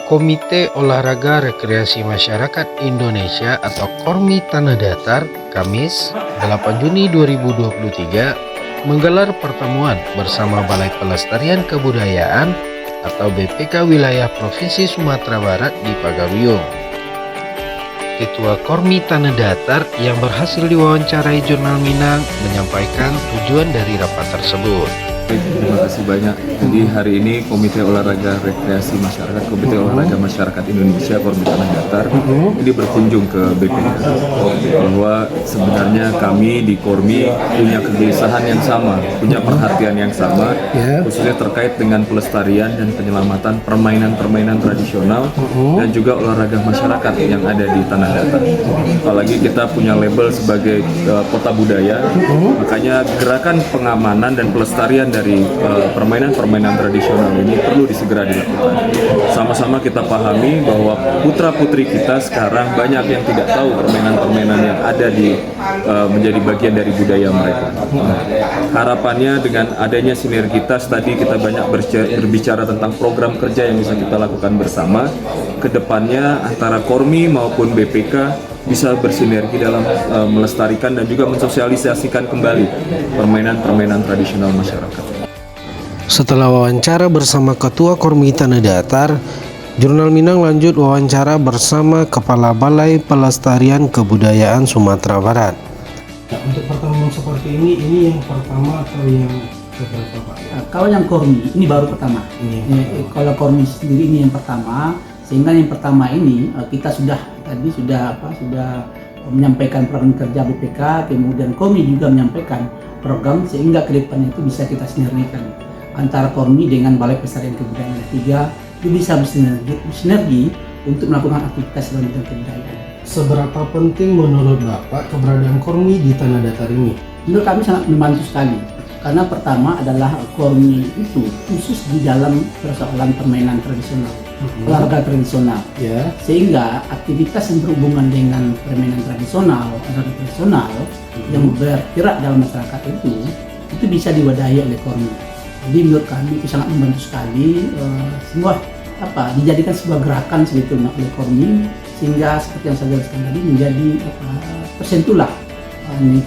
Komite Olahraga Rekreasi Masyarakat Indonesia atau KORMI Tanah Datar, Kamis 8 Juni 2023 menggelar pertemuan bersama Balai Pelestarian Kebudayaan atau BPK Wilayah Provinsi Sumatera Barat di Pagaruyung. Ketua KORMI Tanah Datar yang berhasil diwawancarai Jurnal Minang menyampaikan tujuan dari rapat tersebut. Terima kasih banyak. Jadi hari ini Komite Olahraga Rekreasi Masyarakat, Komite Olahraga Masyarakat Indonesia KORMI Tanah Datar ini berkunjung ke BPK bahwa sebenarnya kami di KORMI punya kegelisahan yang sama, punya perhatian yang sama, khususnya terkait dengan pelestarian dan penyelamatan permainan-permainan tradisional dan juga olahraga masyarakat yang ada di Tanah Datar. Apalagi kita punya label sebagai kota budaya, makanya gerakan pengamanan dan pelestarian dari permainan-permainan tradisional ini perlu disegera dilakukan. Sama-sama kita pahami bahwa putra-putri kita sekarang banyak yang tidak tahu permainan-permainan yang ada di menjadi bagian dari budaya mereka. Harapannya dengan adanya sinergitas tadi kita banyak berbicara tentang program kerja yang bisa kita lakukan bersama. Kedepannya antara KORMI maupun BPK bisa bersinergi dalam melestarikan dan juga mensosialisasikan kembali permainan-permainan tradisional masyarakat. Setelah wawancara bersama Ketua KORMI Tanah Datar, Jurnal Minang lanjut wawancara bersama Kepala Balai Pelestarian Kebudayaan Sumatera Barat. Untuk pertemuan seperti ini yang pertama atau yang keberapa, Pak? Kalau yang KORMI ini baru pertama. Kalau KORMI sendiri ini yang pertama, sehingga yang pertama ini kita sudah menyampaikan program kerja BPK, kemudian KORMI juga menyampaikan program sehingga ke depannya itu bisa kita sinergikan antara KORMI dengan Balai Pelestarian Kebudayaan tiga itu bisa bersinergi untuk melakukan aktivitas dalam bidang kebudayaan. Seberapa penting menurut Bapak keberadaan KORMI di Tanah Datar ini? Menurut kami sangat membantu sekali. Karena pertama adalah KORMI itu khusus di dalam persoalan permainan tradisional, olahraga tradisional, sehingga aktivitas yang berhubungan dengan permainan tradisional, olahraga tradisional yang bergerak dalam masyarakat itu bisa diwadahi oleh KORMI. Jadi menurut kami itu sangat membantu sekali, dijadikan sebuah gerakan sebetulnya oleh KORMI sehingga seperti yang saya jelaskan tadi menjadi tersentuhlah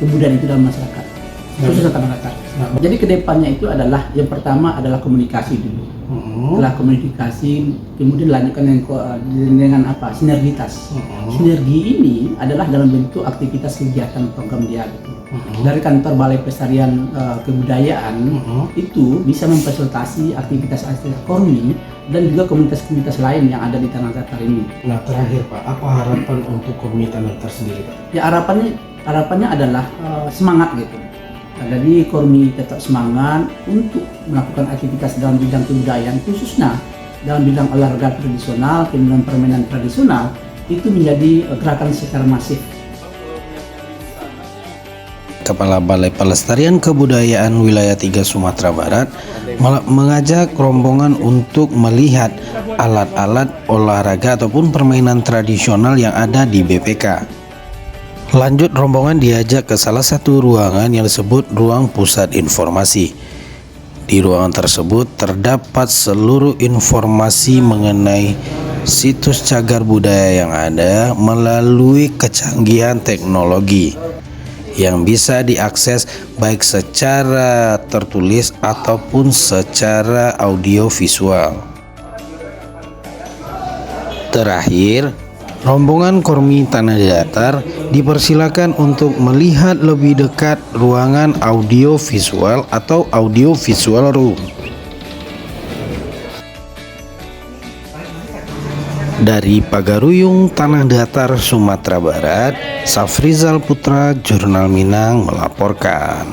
kebudayaan itu dalam masyarakat. Khususnya Tanah Datar. Jadi kedepannya itu adalah yang pertama adalah komunikasi dulu. Setelah komunikasi, kemudian lanjutkan dengan sinergitas. Sinergi ini adalah dalam bentuk aktivitas kegiatan program dia. Dari kantor Balai Pelestarian Kebudayaan itu bisa memfasilitasi aktivitas KORMI dan juga komunitas-komunitas lain yang ada di Tanah Datar ini. Nah terakhir Pak, apa harapan untuk KORMI Tanah Datar sendiri Pak? Ya harapannya adalah semangat gitu. Jadi KORMI tetap semangat untuk melakukan aktivitas dalam bidang kebudayaan, khususnya dalam bidang olahraga tradisional, kemudian permainan tradisional itu menjadi gerakan secara masif. Kepala Balai Pelestarian Kebudayaan Wilayah 3 Sumatera Barat mengajak rombongan untuk melihat alat-alat olahraga ataupun permainan tradisional yang ada di BPK. Lanjut, rombongan diajak ke salah satu ruangan yang disebut Ruang Pusat Informasi. Di ruangan tersebut terdapat seluruh informasi mengenai situs cagar budaya yang ada melalui kecanggihan teknologi yang bisa diakses baik secara tertulis ataupun secara audio visual. Terakhir, rombongan KORMI Tanah Datar dipersilakan untuk melihat lebih dekat ruangan audio visual atau audio visual room. Dari Pagaruyung, Tanah Datar, Sumatera Barat, Safrizal Putra, Jurnal Minang melaporkan.